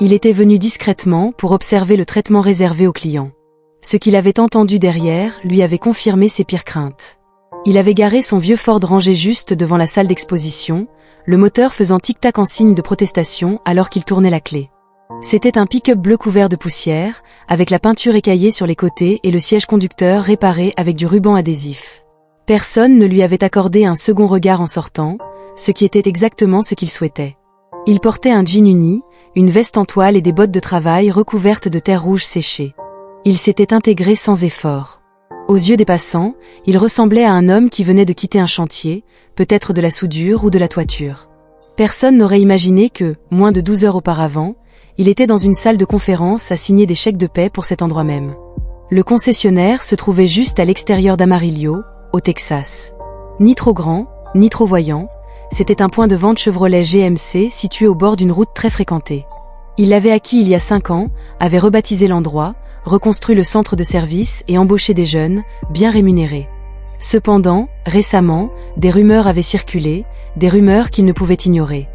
Il était venu discrètement pour observer le traitement réservé aux clients. Ce qu'il avait entendu derrière lui avait confirmé ses pires craintes. Il avait garé son vieux Ford rangé juste devant la salle d'exposition, le moteur faisant tic-tac en signe de protestation alors qu'il tournait la clé. C'était un pick-up bleu couvert de poussière, avec la peinture écaillée sur les côtés et le siège conducteur réparé avec du ruban adhésif. Personne ne lui avait accordé un second regard en sortant, ce qui était exactement ce qu'il souhaitait. Il portait un jean uni, une veste en toile et des bottes de travail recouvertes de terre rouge séchée. Il s'était intégré sans effort. Aux yeux des passants, il ressemblait à un homme qui venait de quitter un chantier, peut-être de la soudure ou de la toiture. Personne n'aurait imaginé que, moins de 12 heures auparavant, il était dans une salle de conférence à signer des chèques de paie pour cet endroit même. Le concessionnaire se trouvait juste à l'extérieur d'Amarillo, au Texas. Ni trop grand, ni trop voyant, c'était un point de vente Chevrolet GMC situé au bord d'une route très fréquentée. Il l'avait acquis il y a 5 ans, avait rebaptisé l'endroit, reconstruit le centre de service et embauché des jeunes, bien rémunérés. Cependant, récemment, des rumeurs avaient circulé, des rumeurs qu'il ne pouvait ignorer.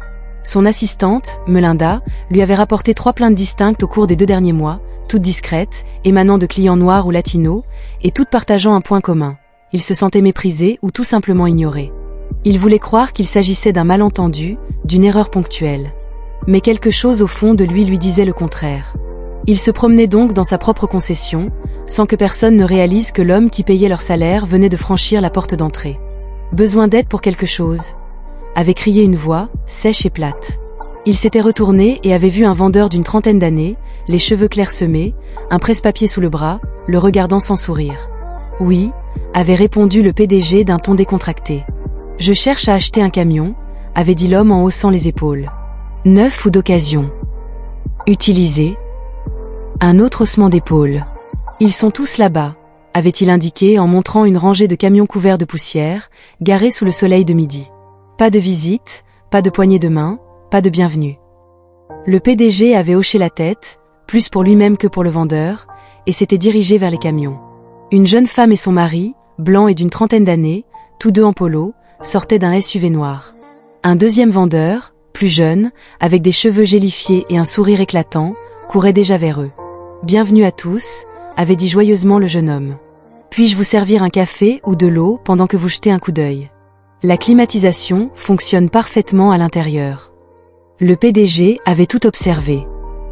Son assistante, Melinda, lui avait rapporté 3 plaintes distinctes au cours des 2 derniers mois, toutes discrètes, émanant de clients noirs ou latinos, et toutes partageant un point commun. Il se sentait méprisé ou tout simplement ignoré. Il voulait croire qu'il s'agissait d'un malentendu, d'une erreur ponctuelle. Mais quelque chose au fond de lui disait le contraire. Il se promenait donc dans sa propre concession, sans que personne ne réalise que l'homme qui payait leur salaire venait de franchir la porte d'entrée. Besoin d'aide pour quelque chose, avait crié une voix, sèche et plate. Il s'était retourné et avait vu un vendeur d'une 30aine d'années, les cheveux clairsemés, un presse-papier sous le bras, le regardant sans sourire. « Oui », avait répondu le PDG d'un ton décontracté. « Je cherche à acheter un camion », avait dit l'homme en haussant les épaules. « Neuf ou d'occasion ? Utilisé ? » Un autre haussement d'épaules. « Ils sont tous là-bas », avait-il indiqué en montrant une rangée de camions couverts de poussière, garés sous le soleil de midi. Pas de visite, pas de poignée de main, pas de bienvenue. Le PDG avait hoché la tête, plus pour lui-même que pour le vendeur, et s'était dirigé vers les camions. Une jeune femme et son mari, blanc et d'une 30aine d'années, tous deux en polo, sortaient d'un SUV noir. Un deuxième vendeur, plus jeune, avec des cheveux gélifiés et un sourire éclatant, courait déjà vers eux. « Bienvenue à tous », avait dit joyeusement le jeune homme. « Puis-je vous servir un café ou de l'eau pendant que vous jetez un coup d'œil ? La climatisation fonctionne parfaitement à l'intérieur. » Le PDG avait tout observé.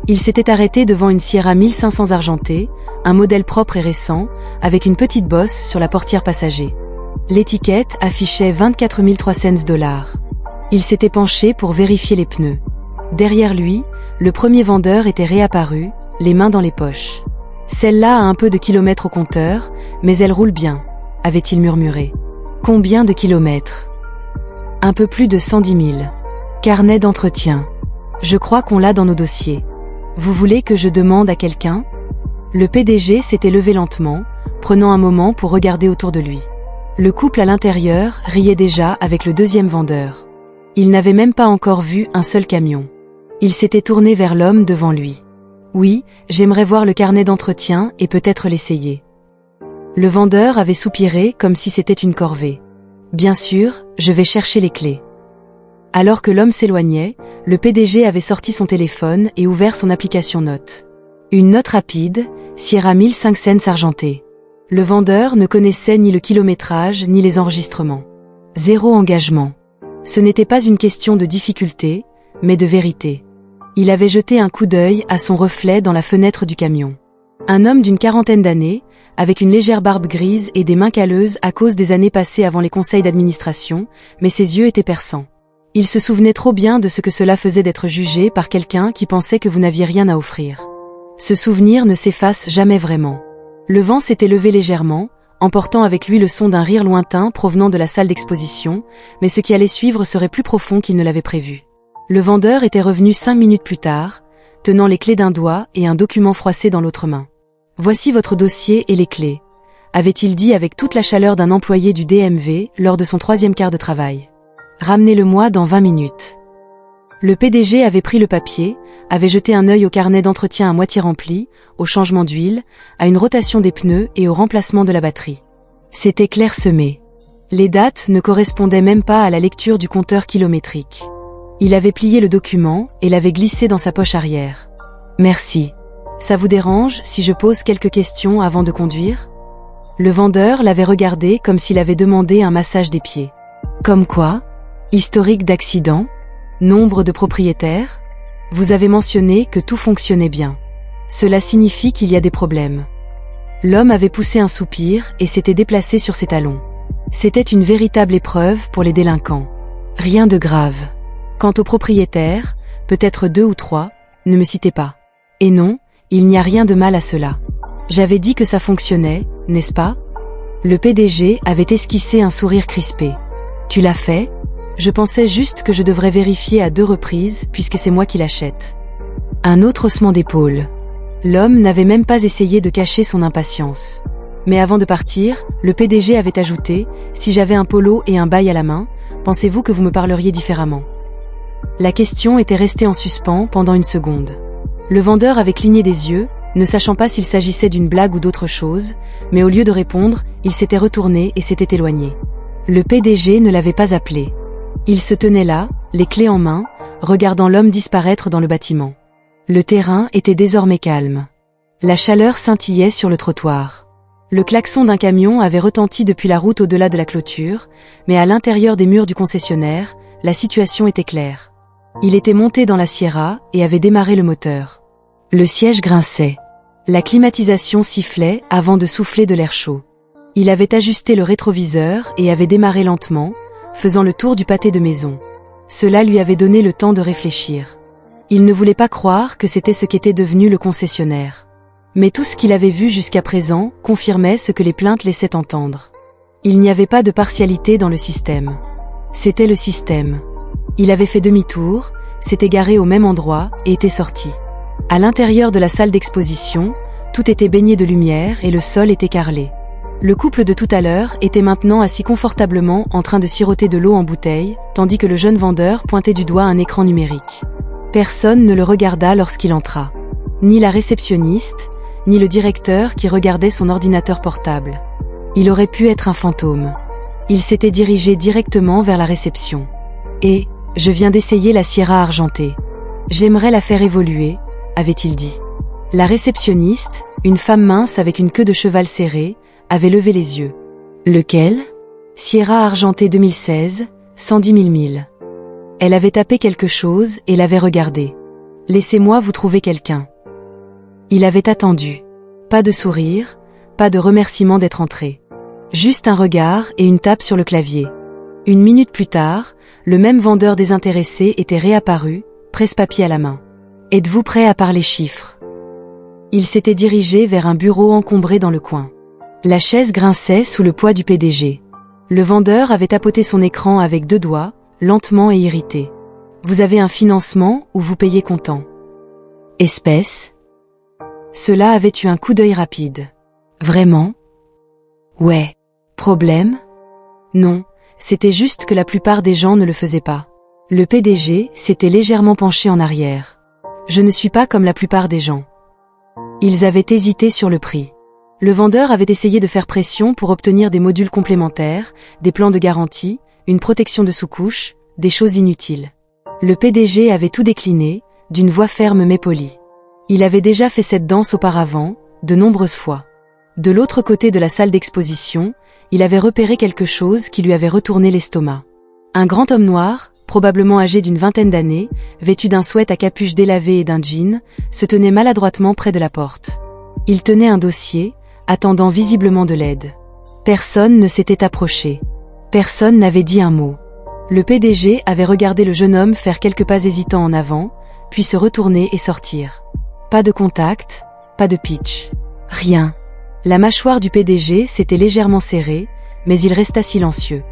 Il s'était arrêté devant une Sierra 1500 argentée, un modèle propre et récent, avec une petite bosse sur la portière passager. L'étiquette affichait 24 300 $. Il s'était penché pour vérifier les pneus. Derrière lui, le premier vendeur était réapparu, les mains dans les poches. « Celle-là a un peu de kilomètres au compteur, mais elle roule bien », avait-il murmuré. « Combien de kilomètres ? » Un peu plus de 110 000. Carnet d'entretien. Je crois qu'on l'a dans nos dossiers. Vous voulez que je demande à quelqu'un ? Le PDG s'était levé lentement, prenant un moment pour regarder autour de lui. Le couple à l'intérieur riait déjà avec le deuxième vendeur. Il n'avait même pas encore vu un seul camion. Il s'était tourné vers l'homme devant lui. « Oui, j'aimerais voir le carnet d'entretien et peut-être l'essayer. » Le vendeur avait soupiré comme si c'était une corvée. « Bien sûr, je vais chercher les clés. » Alors que l'homme s'éloignait, le PDG avait sorti son téléphone et ouvert son application notes. Une note rapide, Sierra 1500 argentée. Le vendeur ne connaissait ni le kilométrage ni les enregistrements. Zéro engagement. Ce n'était pas une question de difficulté, mais de vérité. Il avait jeté un coup d'œil à son reflet dans la fenêtre du camion. Un homme d'une 40aine d'années, avec une légère barbe grise et des mains calleuses à cause des années passées avant les conseils d'administration, mais ses yeux étaient perçants. Il se souvenait trop bien de ce que cela faisait d'être jugé par quelqu'un qui pensait que vous n'aviez rien à offrir. Ce souvenir ne s'efface jamais vraiment. Le vent s'était levé légèrement, emportant avec lui le son d'un rire lointain provenant de la salle d'exposition, mais ce qui allait suivre serait plus profond qu'il ne l'avait prévu. Le vendeur était revenu 5 minutes plus tard, tenant les clés d'un doigt et un document froissé dans l'autre main. « Voici votre dossier et les clés », avait-il dit avec toute la chaleur d'un employé du DMV lors de son 3e quart de travail. « Ramenez-le-moi dans 20 minutes. » Le PDG avait pris le papier, avait jeté un œil au carnet d'entretien à moitié rempli, au changement d'huile, à une rotation des pneus et au remplacement de la batterie. C'était clairsemé. Les dates ne correspondaient même pas à la lecture du compteur kilométrique. Il avait plié le document et l'avait glissé dans sa poche arrière. Merci. Ça vous dérange si je pose quelques questions avant de conduire? Le vendeur l'avait regardé comme s'il avait demandé un massage des pieds. Comme quoi? Historique d'accident? Nombre de propriétaires? Vous avez mentionné que tout fonctionnait bien. Cela signifie qu'il y a des problèmes. L'homme avait poussé un soupir et s'était déplacé sur ses talons. C'était une véritable épreuve pour les délinquants. Rien de grave. Quant aux propriétaires, peut-être 2 ou 3, ne me citez pas. Et non, il n'y a rien de mal à cela. J'avais dit que ça fonctionnait, n'est-ce pas? Le PDG avait esquissé un sourire crispé. Tu l'as fait? Je pensais juste que je devrais vérifier à 2 reprises puisque c'est moi qui l'achète. Un autre haussement d'épaule. L'homme n'avait même pas essayé de cacher son impatience. Mais avant de partir, le PDG avait ajouté « Si j'avais un polo et un bail à la main, pensez-vous que vous me parleriez différemment ?» La question était restée en suspens pendant une seconde. Le vendeur avait cligné des yeux, ne sachant pas s'il s'agissait d'une blague ou d'autre chose, mais au lieu de répondre, il s'était retourné et s'était éloigné. Le PDG ne l'avait pas appelé. Il se tenait là, les clés en main, regardant l'homme disparaître dans le bâtiment. Le terrain était désormais calme. La chaleur scintillait sur le trottoir. Le klaxon d'un camion avait retenti depuis la route au-delà de la clôture, mais à l'intérieur des murs du concessionnaire, la situation était claire. Il était monté dans la Sierra et avait démarré le moteur. Le siège grinçait. La climatisation sifflait avant de souffler de l'air chaud. Il avait ajusté le rétroviseur et avait démarré lentement, faisant le tour du pâté de maison. Cela lui avait donné le temps de réfléchir. Il ne voulait pas croire que c'était ce qu'était devenu le concessionnaire. Mais tout ce qu'il avait vu jusqu'à présent confirmait ce que les plaintes laissaient entendre. Il n'y avait pas de partialité dans le système. C'était le système. Il avait fait demi-tour, s'était garé au même endroit et était sorti. À l'intérieur de la salle d'exposition, tout était baigné de lumière et le sol était carrelé. Le couple de tout à l'heure était maintenant assis confortablement en train de siroter de l'eau en bouteille, tandis que le jeune vendeur pointait du doigt un écran numérique. Personne ne le regarda lorsqu'il entra. Ni la réceptionniste, ni le directeur qui regardait son ordinateur portable. Il aurait pu être un fantôme. Il s'était dirigé directement vers la réception. Et, je viens d'essayer la Sierra argentée. J'aimerais la faire évoluer, avait-il dit. La réceptionniste, une femme mince avec une queue de cheval serrée, avait levé les yeux. Lequel? Sierra argentée 2016, 110 000 milles. Elle avait tapé quelque chose et l'avait regardé. Laissez-moi vous trouver quelqu'un. Il avait attendu. Pas de sourire, pas de remerciement d'être entré. Juste un regard et une tape sur le clavier. 1 minute plus tard, le même vendeur désintéressé était réapparu, presse-papier à la main. Êtes-vous prêt à parler chiffres? Il s'était dirigé vers un bureau encombré dans le coin. La chaise grinçait sous le poids du PDG. Le vendeur avait tapoté son écran avec 2 doigts, lentement et irrité. Vous avez un financement ou vous payez comptant? Espèce? Cela avait eu un coup d'œil rapide. Vraiment? Ouais. Problème? Non, c'était juste que la plupart des gens ne le faisaient pas. Le PDG s'était légèrement penché en arrière. Je ne suis pas comme la plupart des gens. Ils avaient hésité sur le prix. Le vendeur avait essayé de faire pression pour obtenir des modules complémentaires, des plans de garantie, une protection de sous-couche, des choses inutiles. Le PDG avait tout décliné, d'une voix ferme mais polie. Il avait déjà fait cette danse auparavant, de nombreuses fois. De l'autre côté de la salle d'exposition, il avait repéré quelque chose qui lui avait retourné l'estomac. Un grand homme noir, probablement âgé d'une 20aine d'années, vêtu d'un sweat à capuche délavée et d'un jean, se tenait maladroitement près de la porte. Il tenait un dossier, attendant visiblement de l'aide. Personne ne s'était approché. Personne n'avait dit un mot. Le PDG avait regardé le jeune homme faire quelques pas hésitants en avant, puis se retourner et sortir. Pas de contact, pas de pitch. Rien. La mâchoire du PDG s'était légèrement serrée, mais il resta silencieux.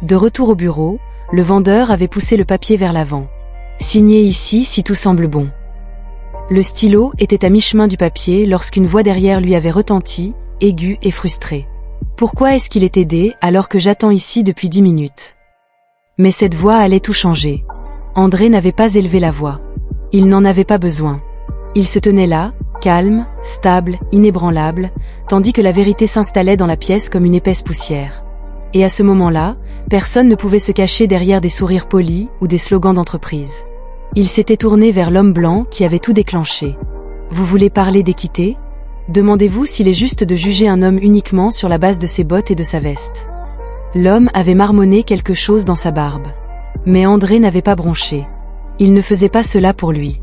De retour au bureau, le vendeur avait poussé le papier vers l'avant. Signez ici si tout semble bon. Le stylo était à mi-chemin du papier lorsqu'une voix derrière lui avait retenti, aiguë et frustrée. Pourquoi est-ce qu'il est aidé alors que j'attends ici depuis 10 minutes? Mais cette voix allait tout changer. André n'avait pas élevé la voix. Il n'en avait pas besoin. Il se tenait là, calme, stable, inébranlable, tandis que la vérité s'installait dans la pièce comme une épaisse poussière. Et à ce moment-là, personne ne pouvait se cacher derrière des sourires polis ou des slogans d'entreprise. Il s'était tourné vers l'homme blanc qui avait tout déclenché. Vous voulez parler d'équité? Demandez-vous s'il est juste de juger un homme uniquement sur la base de ses bottes et de sa veste. L'homme avait marmonné quelque chose dans sa barbe. Mais André n'avait pas bronché. Il ne faisait pas cela pour lui.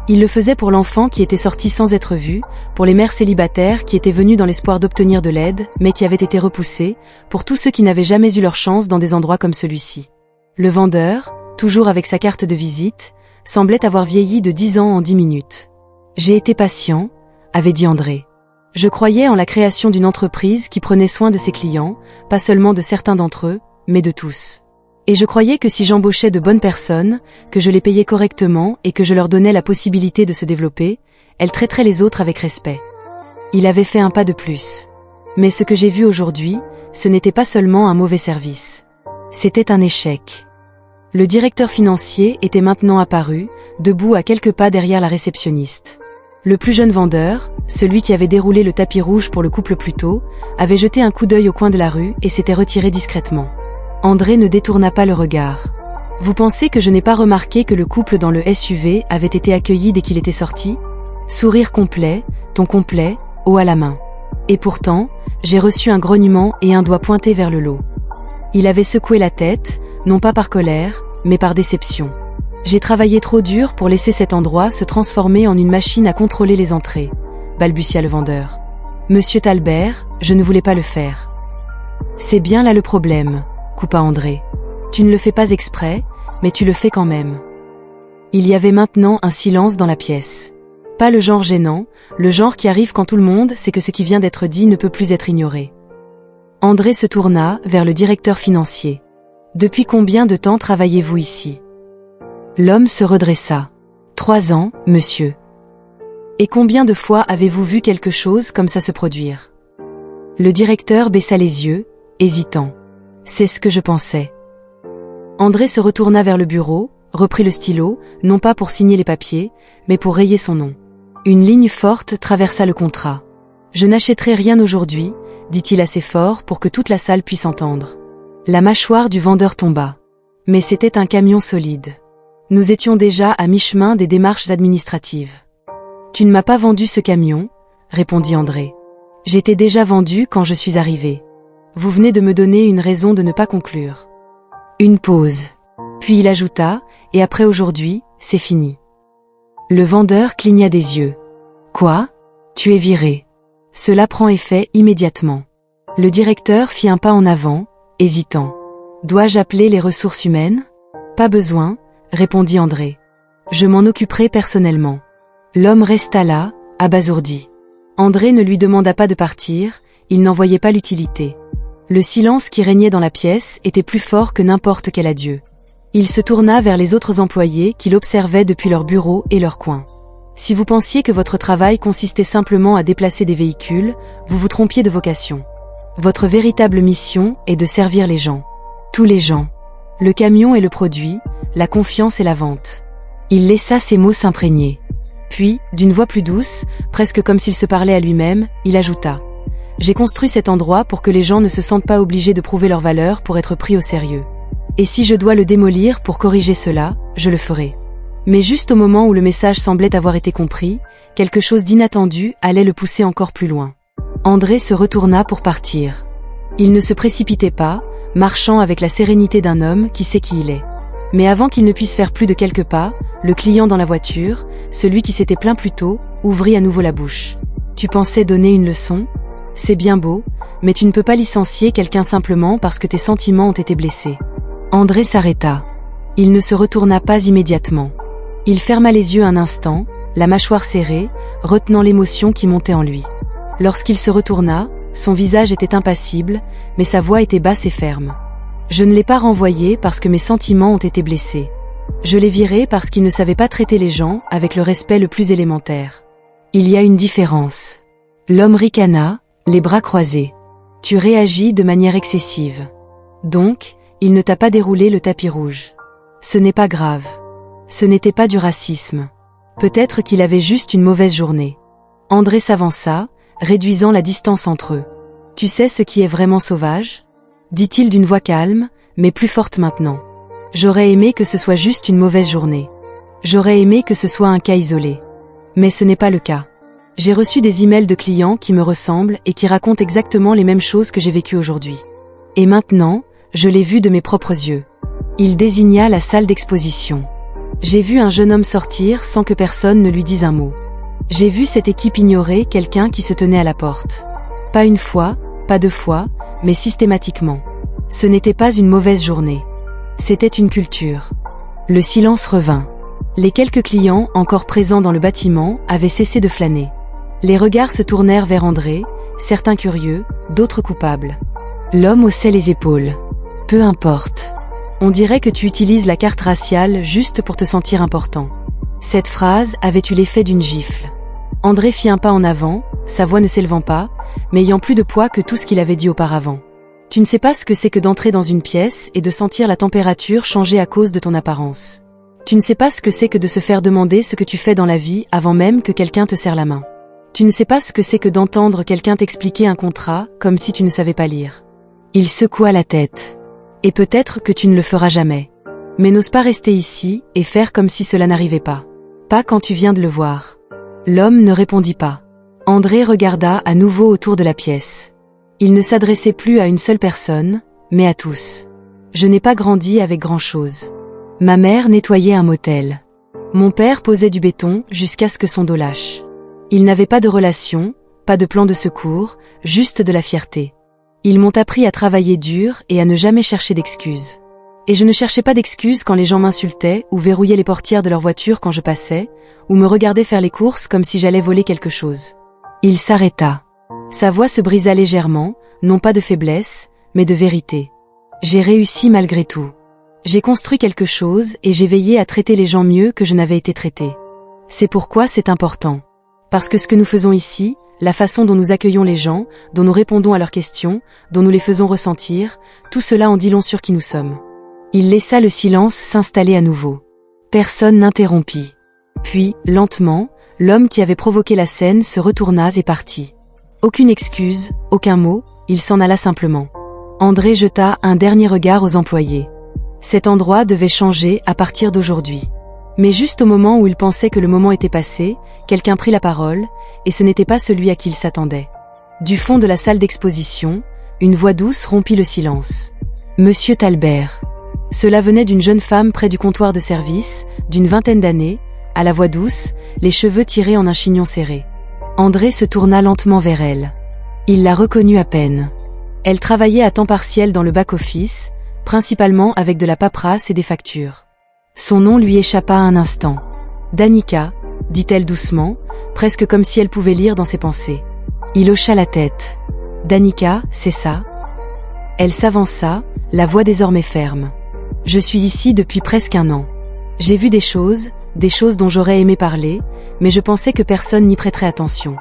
Il le faisait pour l'enfant qui était sorti sans être vu, pour les mères célibataires qui étaient venues dans l'espoir d'obtenir de l'aide, mais qui avaient été repoussées, pour tous ceux qui n'avaient jamais eu leur chance dans des endroits comme celui-ci. Le vendeur, toujours avec sa carte de visite, semblait avoir vieilli de 10 ans en 10 minutes. « J'ai été patient », avait dit André. « Je croyais en la création d'une entreprise qui prenait soin de ses clients, pas seulement de certains d'entre eux, mais de tous. Et je croyais que si j'embauchais de bonnes personnes, que je les payais correctement et que je leur donnais la possibilité de se développer, elles traiteraient les autres avec respect. » Il avait fait un pas de plus. Mais ce que j'ai vu aujourd'hui, ce n'était pas seulement un mauvais service. C'était un échec. Le directeur financier était maintenant apparu, debout à quelques pas derrière la réceptionniste. Le plus jeune vendeur, celui qui avait déroulé le tapis rouge pour le couple plus tôt, avait jeté un coup d'œil au coin de la rue et s'était retiré discrètement. André ne détourna pas le regard. « Vous pensez que je n'ai pas remarqué que le couple dans le SUV avait été accueilli dès qu'il était sorti ? Sourire complet, ton complet, haut à la main. Et pourtant, j'ai reçu un grognement et un doigt pointé vers le lot. » Il avait secoué la tête, non pas par colère, mais par déception. « J'ai travaillé trop dur pour laisser cet endroit se transformer en une machine à contrôler les entrées, » balbutia le vendeur. « Monsieur Talbert, je ne voulais pas le faire. »« C'est bien là le problème, » coupa André. « Tu ne le fais pas exprès, mais tu le fais quand même. » Il y avait maintenant un silence dans la pièce. Pas le genre gênant, le genre qui arrive quand tout le monde sait que ce qui vient d'être dit ne peut plus être ignoré. André se tourna vers le directeur financier. « Depuis combien de temps travaillez-vous ici ?» L'homme se redressa. « 3 ans, monsieur. »« Et combien de fois avez-vous vu quelque chose comme ça se produire ?» Le directeur baissa les yeux, hésitant. « C'est ce que je pensais. » André se retourna vers le bureau, reprit le stylo, non pas pour signer les papiers, mais pour rayer son nom. Une ligne forte traversa le contrat. « Je n'achèterai rien aujourd'hui, » dit-il assez fort pour que toute la salle puisse entendre. La mâchoire du vendeur tomba. Mais c'était un camion solide. Nous étions déjà à mi-chemin des démarches administratives. « Tu ne m'as pas vendu ce camion, » répondit André. « J'étais déjà vendu quand je suis arrivé. Vous venez de me donner une raison de ne pas conclure. » Une pause. Puis il ajouta, « Et après aujourd'hui, c'est fini. » Le vendeur cligna des yeux. « Quoi ? Tu es viré. » Cela prend effet immédiatement. Le directeur fit un pas en avant, hésitant. « Dois-je appeler les ressources humaines ? » « Pas besoin, » répondit André. « Je m'en occuperai personnellement. » L'homme resta là, abasourdi. André ne lui demanda pas de partir, il n'en voyait pas l'utilité. Le silence qui régnait dans la pièce était plus fort que n'importe quel adieu. Il se tourna vers les autres employés qui l'observaient depuis leur bureau et leur coin. Si vous pensiez que votre travail consistait simplement à déplacer des véhicules, vous vous trompiez de vocation. Votre véritable mission est de servir les gens. Tous les gens. Le camion et le produit, la confiance et la vente. Il laissa ces mots s'imprégner. Puis, d'une voix plus douce, presque comme s'il se parlait à lui-même, il ajouta. « J'ai construit cet endroit pour que les gens ne se sentent pas obligés de prouver leur valeur pour être pris au sérieux. Et si je dois le démolir pour corriger cela, je le ferai. » Mais juste au moment où le message semblait avoir été compris, quelque chose d'inattendu allait le pousser encore plus loin. André se retourna pour partir. Il ne se précipitait pas, marchant avec la sérénité d'un homme qui sait qui il est. Mais avant qu'il ne puisse faire plus de quelques pas, le client dans la voiture, celui qui s'était plaint plus tôt, ouvrit à nouveau la bouche. « Tu pensais donner une leçon ? C'est bien beau, mais tu ne peux pas licencier quelqu'un simplement parce que tes sentiments ont été blessés. » André s'arrêta. Il ne se retourna pas immédiatement. Il ferma les yeux un instant, la mâchoire serrée, retenant l'émotion qui montait en lui. Lorsqu'il se retourna, son visage était impassible, mais sa voix était basse et ferme. « Je ne l'ai pas renvoyé parce que mes sentiments ont été blessés. Je l'ai viré parce qu'il ne savait pas traiter les gens avec le respect le plus élémentaire. Il y a une différence. » L'homme ricana, les bras croisés. « Tu réagis de manière excessive. Donc, il ne t'a pas déroulé le tapis rouge. Ce n'est pas grave. Ce n'était pas du racisme. Peut-être qu'il avait juste une mauvaise journée. » André s'avança, réduisant la distance entre eux. « Tu sais ce qui est vraiment sauvage ? » dit-il d'une voix calme, mais plus forte maintenant. « J'aurais aimé que ce soit juste une mauvaise journée. J'aurais aimé que ce soit un cas isolé. Mais ce n'est pas le cas. J'ai reçu des emails de clients qui me ressemblent et qui racontent exactement les mêmes choses que j'ai vécues aujourd'hui. Et maintenant, je l'ai vu de mes propres yeux. Il désigna la salle d'exposition. J'ai vu un jeune homme sortir sans que personne ne lui dise un mot. J'ai vu cette équipe ignorer quelqu'un qui se tenait à la porte. Pas une fois, pas deux fois, mais systématiquement. Ce n'était pas une mauvaise journée. C'était une culture. Le silence revint. Les quelques clients encore présents dans le bâtiment avaient cessé de flâner. Les regards se tournèrent vers André, certains curieux, d'autres coupables. L'homme haussait les épaules. Peu importe. On dirait que tu utilises la carte raciale juste pour te sentir important. Cette phrase avait eu l'effet d'une gifle. André fit un pas en avant, sa voix ne s'élevant pas, mais ayant plus de poids que tout ce qu'il avait dit auparavant. Tu ne sais pas ce que c'est que d'entrer dans une pièce et de sentir la température changer à cause de ton apparence. Tu ne sais pas ce que c'est que de se faire demander ce que tu fais dans la vie avant même que quelqu'un te serre la main. Tu ne sais pas ce que c'est que d'entendre quelqu'un t'expliquer un contrat comme si tu ne savais pas lire. Il secoua la tête. Et peut-être que tu ne le feras jamais. Mais n'ose pas rester ici et faire comme si cela n'arrivait pas. Pas quand tu viens de le voir. L'homme ne répondit pas. André regarda à nouveau autour de la pièce. Il ne s'adressait plus à une seule personne, mais à tous. Je n'ai pas grandi avec grand-chose. Ma mère nettoyait un motel. Mon père posait du béton jusqu'à ce que son dos lâche. Il n'avait pas de relation, pas de plan de secours, juste de la fierté. Ils m'ont appris à travailler dur et à ne jamais chercher d'excuses. Et je ne cherchais pas d'excuses quand les gens m'insultaient ou verrouillaient les portières de leur voiture quand je passais, ou me regardaient faire les courses comme si j'allais voler quelque chose. Il s'arrêta. Sa voix se brisa légèrement, non pas de faiblesse, mais de vérité. J'ai réussi malgré tout. J'ai construit quelque chose et j'ai veillé à traiter les gens mieux que je n'avais été traité. C'est pourquoi c'est important. Parce que ce que nous faisons ici, la façon dont nous accueillons les gens, dont nous répondons à leurs questions, dont nous les faisons ressentir, tout cela en dit long sur qui nous sommes. Il laissa le silence s'installer à nouveau. Personne n'interrompit. Puis, lentement, l'homme qui avait provoqué la scène se retourna et partit. Aucune excuse, aucun mot, il s'en alla simplement. André jeta un dernier regard aux employés. Cet endroit devait changer à partir d'aujourd'hui. Mais juste au moment où il pensait que le moment était passé, quelqu'un prit la parole, et ce n'était pas celui à qui il s'attendait. Du fond de la salle d'exposition, une voix douce rompit le silence. Monsieur Talbert. Cela venait d'une jeune femme près du comptoir de service, d'une vingtaine d'années, à la voix douce, les cheveux tirés en un chignon serré. André se tourna lentement vers elle. Il la reconnut à peine. Elle travaillait à temps partiel dans le back-office, principalement avec de la paperasse et des factures. Son nom lui échappa un instant. Danica, dit-elle doucement, presque comme si elle pouvait lire dans ses pensées. Il hocha la tête. Danica, c'est ça? Elle s'avança, la voix désormais ferme. Je suis ici depuis presque 1 an. J'ai vu des choses dont j'aurais aimé parler, mais je pensais que personne n'y prêterait attention.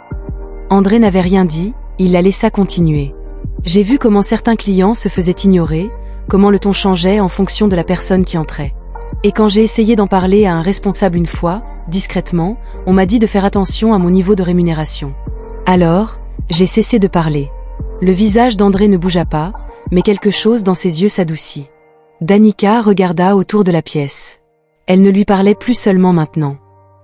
André n'avait rien dit, il la laissa continuer. J'ai vu comment certains clients se faisaient ignorer, comment le ton changeait en fonction de la personne qui entrait. Et quand j'ai essayé d'en parler à un responsable une fois, discrètement, on m'a dit de faire attention à mon niveau de rémunération. Alors, j'ai cessé de parler. Le visage d'André ne bougea pas, mais quelque chose dans ses yeux s'adoucit. Danica regarda autour de la pièce. Elle ne lui parlait plus seulement maintenant.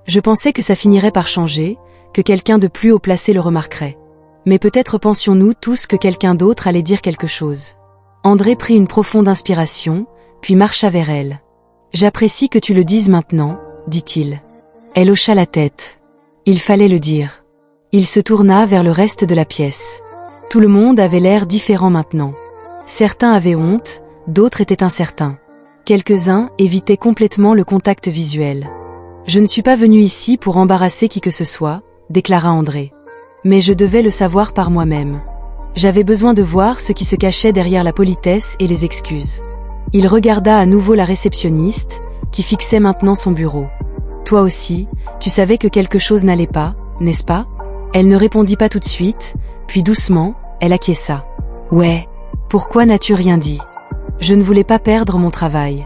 Je pensais que ça finirait par changer, que quelqu'un de plus haut placé le remarquerait. Mais peut-être pensions-nous tous que quelqu'un d'autre allait dire quelque chose. André prit une profonde inspiration, puis marcha vers elle. « J'apprécie que tu le dises maintenant, » dit-il. Elle hocha la tête. Il fallait le dire. Il se tourna vers le reste de la pièce. Tout le monde avait l'air différent maintenant. Certains avaient honte, d'autres étaient incertains. Quelques-uns évitaient complètement le contact visuel. « Je ne suis pas venu ici pour embarrasser qui que ce soit, » déclara André. Mais je devais le savoir par moi-même. J'avais besoin de voir ce qui se cachait derrière la politesse et les excuses. Il regarda à nouveau la réceptionniste, qui fixait maintenant son bureau. « Toi aussi, tu savais que quelque chose n'allait pas, n'est-ce pas ?» Elle ne répondit pas tout de suite, puis doucement, elle acquiesça. « Ouais. Pourquoi n'as-tu rien dit ? Je ne voulais pas perdre mon travail. »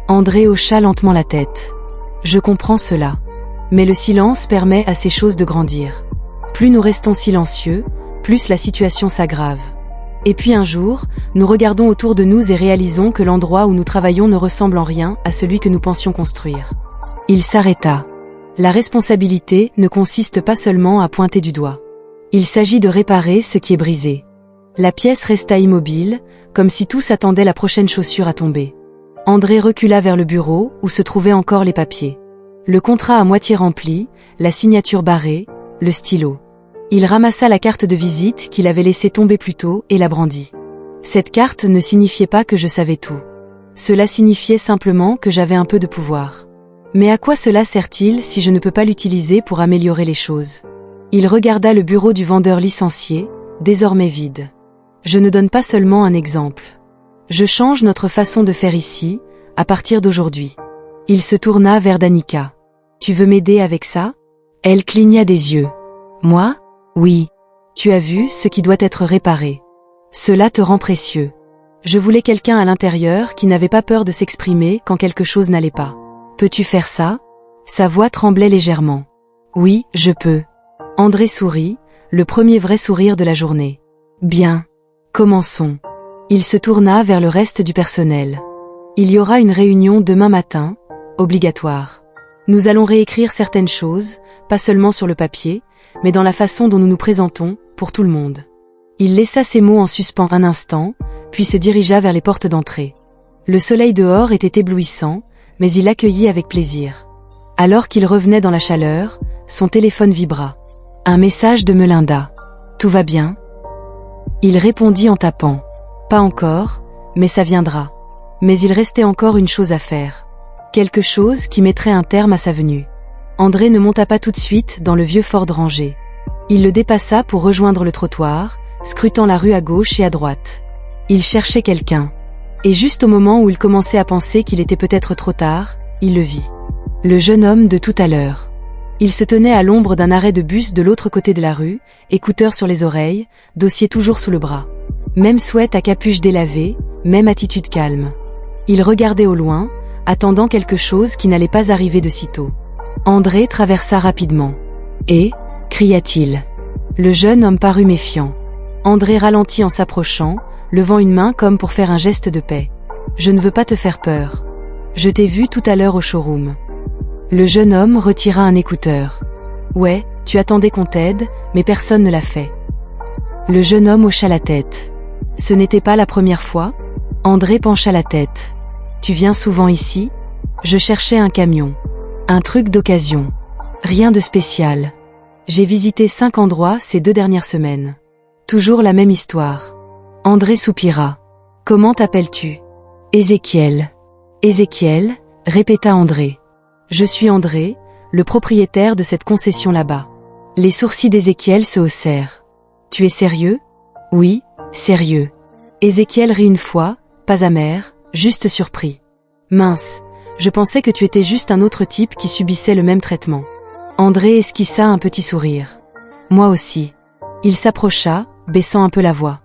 André hocha lentement la tête. « Je comprends cela. Mais le silence permet à ces choses de grandir. Plus nous restons silencieux, plus la situation s'aggrave. Et puis un jour, nous regardons autour de nous et réalisons que l'endroit où nous travaillons ne ressemble en rien à celui que nous pensions construire. » Il s'arrêta. La responsabilité ne consiste pas seulement à pointer du doigt. Il s'agit de réparer ce qui est brisé. La pièce resta immobile, comme si tous attendaient la prochaine chaussure à tomber. André recula vers le bureau, où se trouvaient encore les papiers. Le contrat à moitié rempli, la signature barrée, le stylo. Il ramassa la carte de visite qu'il avait laissée tomber plus tôt et la brandit. Cette carte ne signifiait pas que je savais tout. Cela signifiait simplement que j'avais un peu de pouvoir. Mais à quoi cela sert-il si je ne peux pas l'utiliser pour améliorer les choses? Il regarda le bureau du vendeur licencié, désormais vide. Je ne donne pas seulement un exemple. Je change notre façon de faire ici, à partir d'aujourd'hui. Il se tourna vers Danica. Tu veux m'aider avec ça? Elle cligna des yeux. Moi? Oui. Tu as vu ce qui doit être réparé. Cela te rend précieux. Je voulais quelqu'un à l'intérieur qui n'avait pas peur de s'exprimer quand quelque chose n'allait pas. Peux-tu faire ça? Sa voix tremblait légèrement. Oui, je peux. André sourit, le premier vrai sourire de la journée. Bien. Commençons. Il se tourna vers le reste du personnel. Il y aura une réunion demain matin, obligatoire. Nous allons réécrire certaines choses, pas seulement sur le papier, mais dans la façon dont nous nous présentons, pour tout le monde. Il laissa ces mots en suspens un instant, puis se dirigea vers les portes d'entrée. Le soleil dehors était éblouissant, mais il l'accueillit avec plaisir. Alors qu'il revenait dans la chaleur, son téléphone vibra. Un message de Melinda. Tout va bien? Il répondit en tapant. Pas encore, mais ça viendra. Mais il restait encore une chose à faire. Quelque chose qui mettrait un terme à sa venue. André ne monta pas tout de suite dans le vieux Ford rangé. Il le dépassa pour rejoindre le trottoir, scrutant la rue à gauche et à droite. Il cherchait quelqu'un. Et juste au moment où il commençait à penser qu'il était peut-être trop tard, il le vit. Le jeune homme de tout à l'heure. Il se tenait à l'ombre d'un arrêt de bus de l'autre côté de la rue, écouteurs sur les oreilles, dossier toujours sous le bras. Même sweat à capuche délavée, même attitude calme. Il regardait au loin, attendant quelque chose qui n'allait pas arriver de sitôt. André traversa rapidement. « Et » cria-t-il. Le jeune homme parut méfiant. André ralentit en s'approchant, levant une main comme pour faire un geste de paix. « Je ne veux pas te faire peur. Je t'ai vu tout à l'heure au showroom. » Le jeune homme retira un écouteur. « Ouais, tu attendais qu'on t'aide, mais personne ne l'a fait. » Le jeune homme hocha la tête. « Ce n'était pas la première fois ?» André pencha la tête. « Tu viens souvent ici ?» Je cherchais un camion. Un truc d'occasion. Rien de spécial. J'ai visité 5 endroits ces 2 dernières semaines. Toujours la même histoire. André soupira. « Comment t'appelles-tu » Ézéchiel. Ézéchiel, répéta André. Je suis André, le propriétaire de cette concession là-bas. Les sourcils d'Ézéchiel se haussèrent. Tu es sérieux? Oui, sérieux. Ézéchiel rit une fois, pas amer, juste surpris. Mince, je pensais que tu étais juste un autre type qui subissait le même traitement. André esquissa un petit sourire. Moi aussi. Il s'approcha, baissant un peu la voix.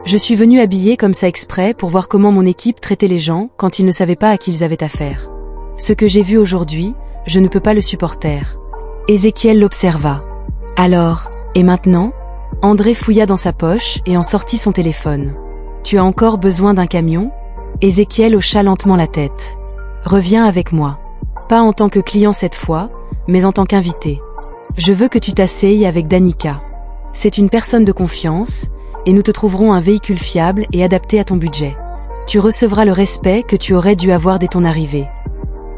Je suis venu habillé comme ça exprès pour voir comment mon équipe traitait les gens quand ils ne savaient pas à qui ils avaient affaire. Ce que j'ai vu aujourd'hui, je ne peux pas le supporter. Ézéchiel l'observa. Alors, et maintenant? André fouilla dans sa poche et en sortit son téléphone. Tu as encore besoin d'un camion? Ézéchiel hocha lentement la tête. Reviens avec moi. Pas en tant que client cette fois, mais en tant qu'invité. Je veux que tu t'asseyes avec Danica. C'est une personne de confiance, et nous te trouverons un véhicule fiable et adapté à ton budget. Tu recevras le respect que tu aurais dû avoir dès ton arrivée.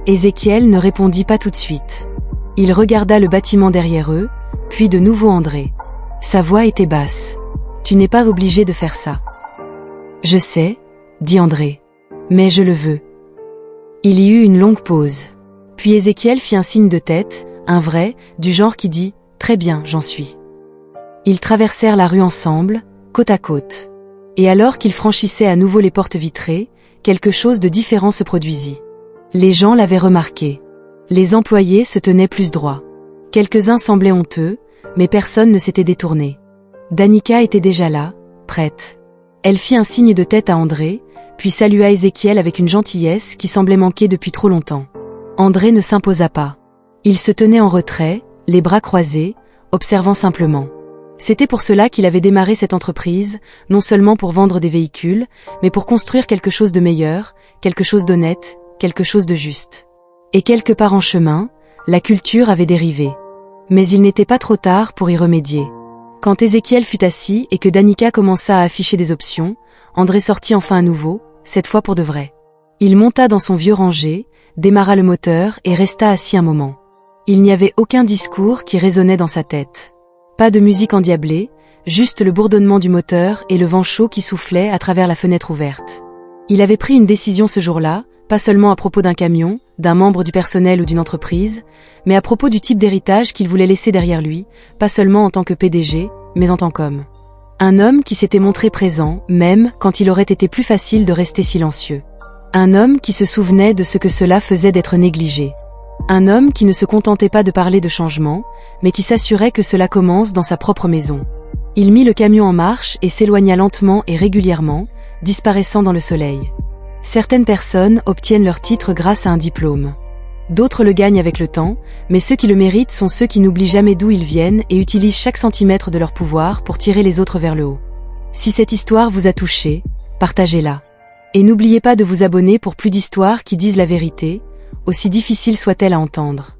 Ézéchiel ne répondit pas tout de suite. Il regarda le bâtiment derrière eux, puis de nouveau André. Sa voix était basse. Tu n'es pas obligé de faire ça. Je sais, dit André. Mais je le veux. Il y eut une longue pause. Puis Ézéchiel fit un signe de tête, un vrai, du genre qui dit « Très bien, j'en suis ». Ils traversèrent la rue ensemble, côte à côte. Et alors qu'ils franchissaient à nouveau les portes vitrées, quelque chose de différent se produisit. Les gens l'avaient remarqué. Les employés se tenaient plus droits. Quelques-uns semblaient honteux, mais personne ne s'était détourné. Danica était déjà là, prête. Elle fit un signe de tête à André, puis salua Ézéchiel avec une gentillesse qui semblait manquer depuis trop longtemps. André ne s'imposa pas. Il se tenait en retrait, les bras croisés, observant simplement. C'était pour cela qu'il avait démarré cette entreprise, non seulement pour vendre des véhicules, mais pour construire quelque chose de meilleur, quelque chose d'honnête, quelque chose de juste. Et quelque part en chemin, La culture avait dérivé. Mais il n'était pas trop tard pour y remédier. Quand Ézéchiel fut assis et que Danica commença à afficher des options, André sortit enfin à nouveau, cette fois pour de vrai. Il monta dans son vieux Ranger, démarra le moteur et resta assis un moment. Il n'y avait aucun discours qui résonnait dans sa tête. Pas de musique endiablée, juste le bourdonnement du moteur et le vent chaud qui soufflait à travers la fenêtre ouverte. Il avait pris une décision ce jour-là, pas seulement à propos d'un camion, d'un membre du personnel ou d'une entreprise, mais à propos du type d'héritage qu'il voulait laisser derrière lui, pas seulement en tant que PDG, mais en tant qu'homme. Un homme qui s'était montré présent, même quand il aurait été plus facile de rester silencieux. Un homme qui se souvenait de ce que cela faisait d'être négligé. Un homme qui ne se contentait pas de parler de changement, mais qui s'assurait que cela commence dans sa propre maison. Il mit le camion en marche et s'éloigna lentement et régulièrement, disparaissant dans le soleil. Certaines personnes obtiennent leur titre grâce à un diplôme. D'autres le gagnent avec le temps, mais ceux qui le méritent sont ceux qui n'oublient jamais d'où ils viennent et utilisent chaque centimètre de leur pouvoir pour tirer les autres vers le haut. Si cette histoire vous a touché, partagez-la. Et n'oubliez pas de vous abonner pour plus d'histoires qui disent la vérité, aussi difficile soit-elle à entendre.